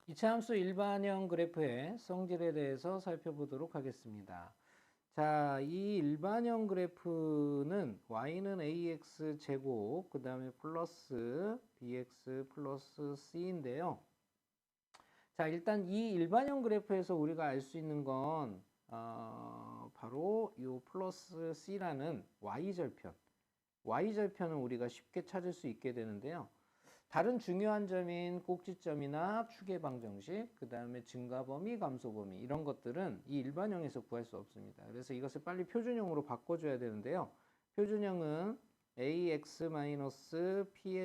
이차 함수 일반형 그래프의 성질에 대해서 살펴보도록 하겠습니다. 자, 이 일반형 그래프는 y는 ax 제곱, 그 다음에 플러스 bx 플러스 c인데요. 자, 일단 이 일반형 그래프에서 우리가 알 수 있는 건 바로 이 플러스 c라는 y절편. y절편은 우리가 쉽게 찾을 수 있게 되는데요. 다른 중요한 점인 꼭지점이나 축의 방정식, 그 다음에 증가범위, 감소범위 이런 것들은 이 일반형에서 구할 수 없습니다. 그래서 이것을 빨리 표준형으로 바꿔줘야 되는데요. 표준형은 ax-p의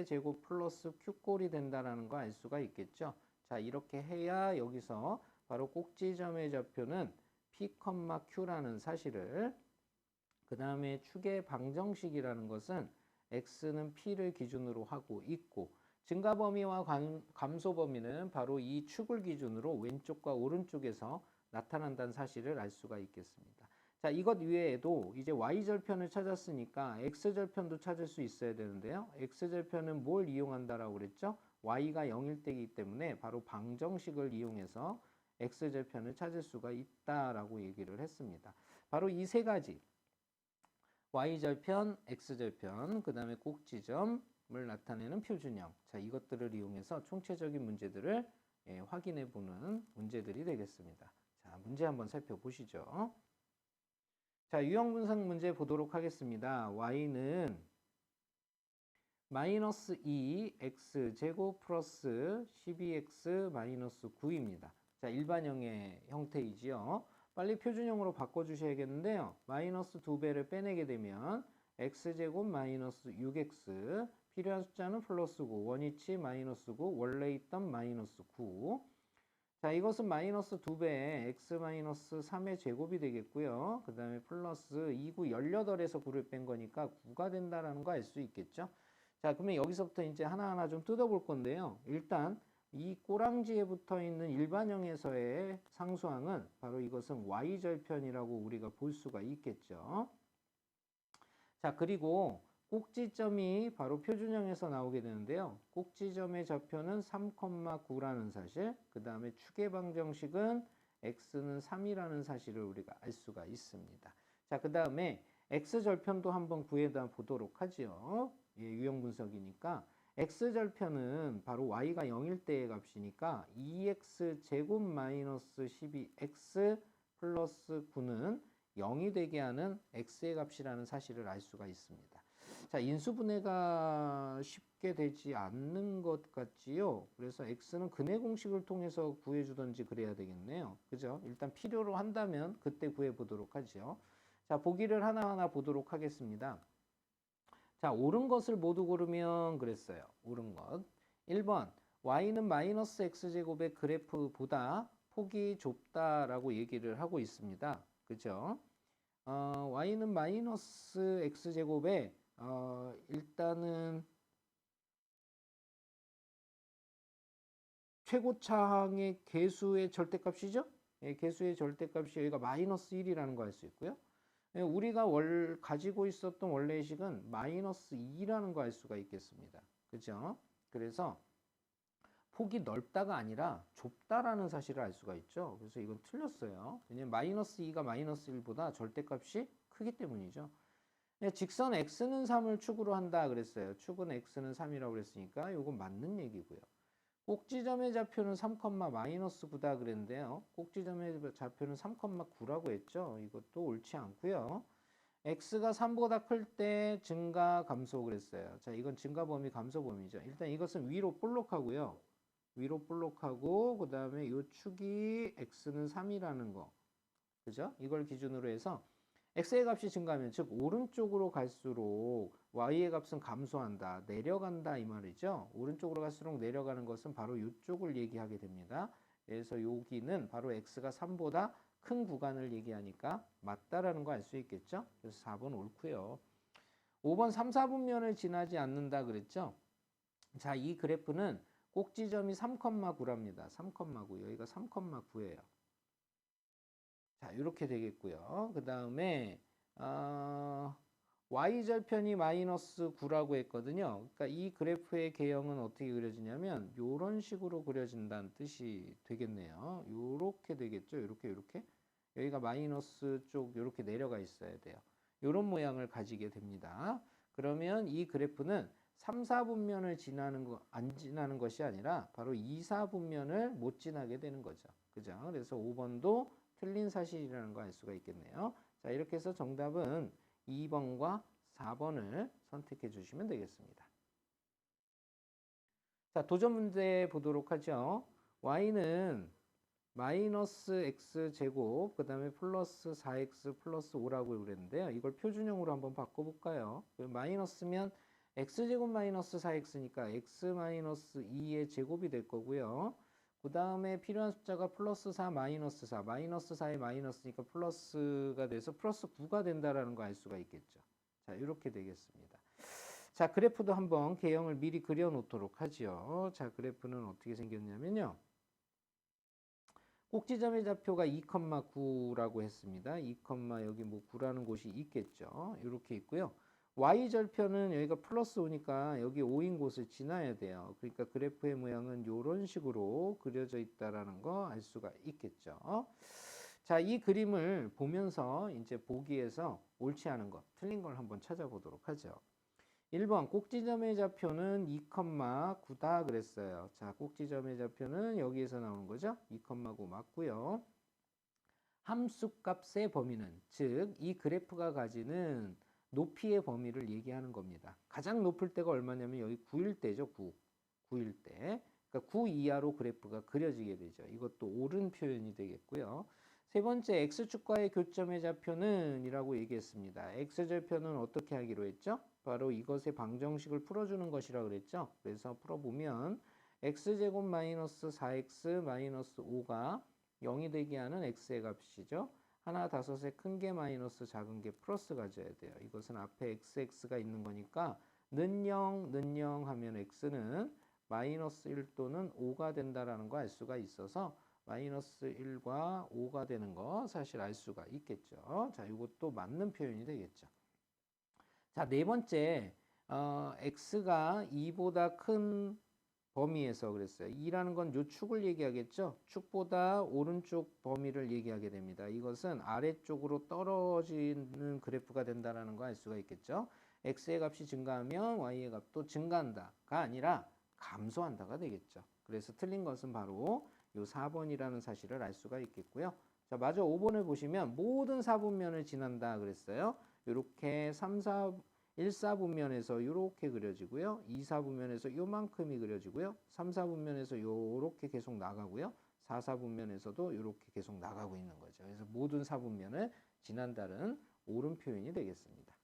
제곱 플러스 q꼴이 된다는 거 알 수가 있겠죠. 자, 이렇게 해야 여기서 바로 꼭지점의 좌표는 p, q라는 사실을, 그 다음에 축의 방정식이라는 것은 x는 p를 기준으로 하고 있고, 증가범위와 감소범위는 바로 이 축을 기준으로 왼쪽과 오른쪽에서 나타난다는 사실을 알 수가 있겠습니다. 자, 이것 외에도 이제 y절편을 찾았으니까 x절편도 찾을 수 있어야 되는데요. x절편은 뭘 이용한다라고 그랬죠? y가 0일 때이기 때문에 바로 방정식을 이용해서 x절편을 찾을 수가 있다라고 얘기를 했습니다. 바로 이 세 가지, y절편, x절편, 그 다음에 꼭지점을 나타내는 표준형. 자, 이것들을 이용해서 총체적인 문제들을 확인해 보는 문제들이 되겠습니다. 자, 문제 한번 살펴보시죠. 자, 유형분석 문제 보도록 하겠습니다. y는 마이너스 2x제곱 플러스 12x 마이너스 9입니다. 자, 일반형의 형태이지요. 빨리 표준형으로 바꿔주셔야겠는데요. 마이너스 2배를 빼내게 되면 x제곱 마이너스 6x, 필요한 숫자는 플러스 9, 원위치 마이너스 9, 원래 있던 마이너스 9. 자, 이것은 마이너스 2배에 x 마이너스 3의 제곱이 되겠고요. 그 다음에 플러스 2구 18에서 9를 뺀 거니까 9가 된다는 거 알 수 있겠죠. 자, 그러면 여기서부터 이제 하나하나 좀 뜯어볼 건데요. 일단 이 꼬랑지에 붙어 있는 일반형에서의 상수항은 바로 이것은 y절편이라고 우리가 볼 수가 있겠죠. 자, 그리고 꼭지점이 바로 표준형에서 나오게 되는데요. 꼭지점의 좌표는 3,9라는 사실, 그 다음에 축의 방정식은 x는 3이라는 사실을 우리가 알 수가 있습니다. 자, 그 다음에 x절편도 한번 구해다 보도록 하죠. 예, 유형 분석이니까 x절편은 바로 y가 0일 때의 값이니까 2x 제곱 마이너스 12x 플러스 9는 0이 되게 하는 x의 값이라는 사실을 알 수가 있습니다. 자, 인수분해가 쉽게 되지 않는 것 같지요. 그래서 x는 근해 공식을 통해서 구해주던지 그래야 되겠네요. 그죠? 일단 필요로 한다면 그때 구해보도록 하죠. 자, 보기를 하나하나 보도록 하겠습니다. 자, 옳은 것을 모두 고르면 그랬어요. 옳은 것. 1번, y는 마이너스 x제곱의 그래프보다 폭이 좁다라고 얘기를 하고 있습니다. 그죠? y는 마이너스 x제곱에 일단은 최고차항의 개수의 절대값이죠? 예, 개수의 절대값이 여기가 마이너스 1이라는 거 알 수 있고요. 예, 우리가 가지고 있었던 원래의 식은 마이너스 2라는 거 알 수가 있겠습니다. 그죠? 그래서 폭이 넓다가 아니라 좁다라는 사실을 알 수가 있죠. 그래서 이건 틀렸어요. 왜냐면 마이너스 2가 마이너스 1보다 절대값이 크기 때문이죠. 직선 x는 3을 축으로 한다 그랬어요. 축은 x는 3이라고 그랬으니까 이건 맞는 얘기고요. 꼭지점의 좌표는 3, 마이너스 9다 그랬는데요. 꼭지점의 좌표는 3,9라고 했죠. 이것도 옳지 않고요. x가 3보다 클 때 증가 감소 그랬어요. 자, 이건 증가 범위 감소 범위죠. 일단 이것은 위로 볼록하고요. 위로 볼록하고 그 다음에 이 축이 x는 3이라는 거. 그죠? 이걸 기준으로 해서 x의 값이 증가하면 즉 오른쪽으로 갈수록 y의 값은 감소한다, 내려간다 이 말이죠. 오른쪽으로 갈수록 내려가는 것은 바로 이쪽을 얘기하게 됩니다. 그래서 여기는 바로 x가 3보다 큰 구간을 얘기하니까 맞다라는 거 알 수 있겠죠. 그래서 4번 옳고요. 5번 3, 4분면을 지나지 않는다 그랬죠. 자, 이 그래프는 꼭지점이 3,9랍니다. 3,9 여기가 3,9예요. 자, 이렇게 되겠고요. 그 다음에 y절편이 마이너스 9라고 했거든요. 그러니까 이 그래프의 개형은 어떻게 그려지냐면 이런 식으로 그려진다는 뜻이 되겠네요. 요렇게 되겠죠. 요렇게. 여기가 마이너스 쪽 요렇게 내려가 있어야 돼요. 요런 모양을 가지게 됩니다. 그러면 이 그래프는 3, 4분면을 안 지나는 것이 아니라 바로 2, 4분면을 못 지나게 되는 거죠. 그죠? 그래서 5번도 틀린 사실이라는 거 알 수가 있겠네요. 자, 이렇게 해서 정답은 2번과 4번을 선택해 주시면 되겠습니다. 자, 도전 문제 보도록 하죠. y는 마이너스 x제곱 그 다음에 플러스 4x 플러스 5라고 그랬는데요. 이걸 표준형으로 한번 바꿔볼까요? 마이너스면 x제곱 마이너스 4x니까 x 마이너스 2의 제곱이 될 거고요. 그 다음에 필요한 숫자가 플러스 4 마이너스 4 마이너스 4의 마이너스니까 플러스가 돼서 플러스 9가 된다라는 거 알 수가 있겠죠. 자, 이렇게 되겠습니다. 자, 그래프도 한번 개형을 미리 그려 놓도록 하죠. 자, 그래프는 어떻게 생겼냐면요. 꼭지점의 좌표가 2,9라고 했습니다. 2, 여기 뭐 9라는 곳이 있겠죠. 이렇게 있고요. y절편은 여기가 플러스 5니까 여기 5인 곳을 지나야 돼요. 그러니까 그래프의 모양은 이런 식으로 그려져 있다라는 거 알 수가 있겠죠. 자, 이 그림을 보면서 이제 보기에서 옳지 않은 것, 틀린 걸 한번 찾아보도록 하죠. 1번 꼭지점의 좌표는 2,9다 그랬어요. 자, 꼭지점의 좌표는 여기에서 나오는 거죠. 2,9 맞고요. 함수값의 범위는, 즉 이 그래프가 가지는 높이의 범위를 얘기하는 겁니다. 가장 높을 때가 얼마냐면 여기 9일 때죠. 9일 때. 그러니까 9 이하로 그래프가 그려지게 되죠. 이것도 옳은 표현이 되겠고요. 세 번째, x축과의 교점의 좌표는 이라고 얘기했습니다. x절편은 어떻게 하기로 했죠? 바로 이것의 방정식을 풀어주는 것이라고 그랬죠. 그래서 풀어보면 x제곱 마이너스 4x 마이너스 5가 0이 되게 하는 x의 값이죠. 하나 다섯에 큰 게 마이너스 작은 게 플러스 가져야 돼요. 이것은 앞에 xx가 있는 거니까 는 0, 는 0 하면 x는 마이너스 1 또는 5가 된다라는 거 알 수가 있어서 마이너스 1과 5가 되는 거 사실 알 수가 있겠죠. 자, 이것도 맞는 표현이 되겠죠. 자, 네 번째, x가 2보다 큰 범위에서 그랬어요. 2라는 건 요 축을 얘기하겠죠. 축보다 오른쪽 범위를 얘기하게 됩니다. 이것은 아래쪽으로 떨어지는 그래프가 된다는 거 알 수가 있겠죠. x의 값이 증가하면 y의 값도 증가한다가 아니라 감소한다가 되겠죠. 그래서 틀린 것은 바로 요 4번이라는 사실을 알 수가 있겠고요. 자, 마저 5번을 보시면 모든 4분면을 지난다 그랬어요. 이렇게 1, 4분면에서 이렇게 그려지고요. 2, 4분면에서 요만큼이 그려지고요. 3, 4분면에서 요렇게 계속 나가고요. 4, 4분면에서도 이렇게 계속 나가고 있는 거죠. 그래서 모든 4분면을 지난다는 옳은 표현이 되겠습니다.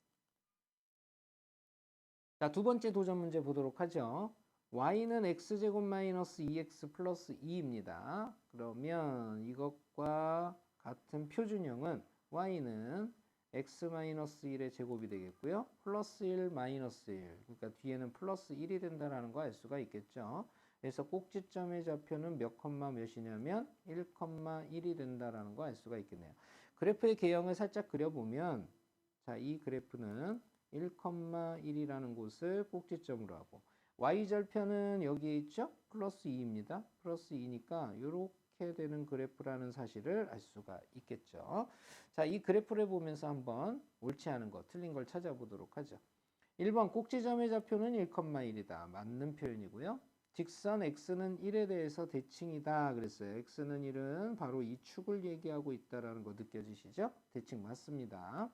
자, 두 번째 도전 문제 보도록 하죠. y는 x제곱 마이너스 2x 플러스 2입니다. 그러면 이것과 같은 표준형은 y는 x-1의 제곱이 되겠고요. 플러스 1, 마이너스 1. 그러니까 뒤에는 플러스 1이 된다는 거 알 수가 있겠죠. 그래서 꼭지점의 좌표는 몇 컴마 몇이냐면 1,1이 된다는 거 알 수가 있겠네요. 그래프의 개형을 살짝 그려보면 자, 이 그래프는 1,1이라는 곳을 꼭지점으로 하고 y절편은 여기에 있죠? 플러스 2입니다. 플러스 2니까 이렇게 되는 그래프라는 사실을 알 수가 있겠죠. 자, 이 그래프를 보면서 한번 옳지 않은 거, 틀린 걸 찾아보도록 하죠. 1번 꼭지점의 좌표는 1,1이다. 맞는 표현이고요. 직선 x는 1에 대해서 대칭이다 그랬어요. x는 1은 바로 이 축을 얘기하고 있다는 거 느껴지시죠? 대칭 맞습니다.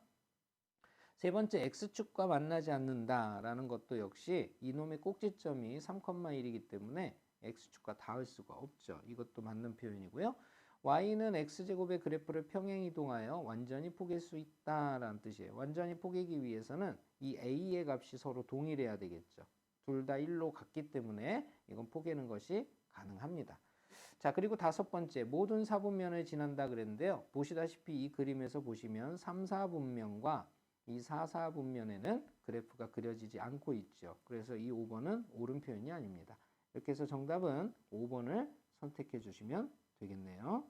세 번째, x축과 만나지 않는다라는 것도 역시 이놈의 꼭지점이 3,1이기 때문에 x축과 닿을 수가 없죠. 이것도 맞는 표현이고요. y는 x제곱의 그래프를 평행 이동하여 완전히 포갤 수 있다라는 뜻이에요. 완전히 포개기 위해서는 이 a의 값이 서로 동일해야 되겠죠. 둘 다 1로 같기 때문에 이건 포개는 것이 가능합니다. 자, 그리고 다섯 번째, 모든 4분면을 지난다 그랬는데요. 보시다시피 이 그림에서 보시면 3, 4분면과 이 4, 4분면에는 그래프가 그려지지 않고 있죠. 그래서 이 5번은 옳은 표현이 아닙니다. 이렇게 해서 정답은 5번을 선택해 주시면 되겠네요.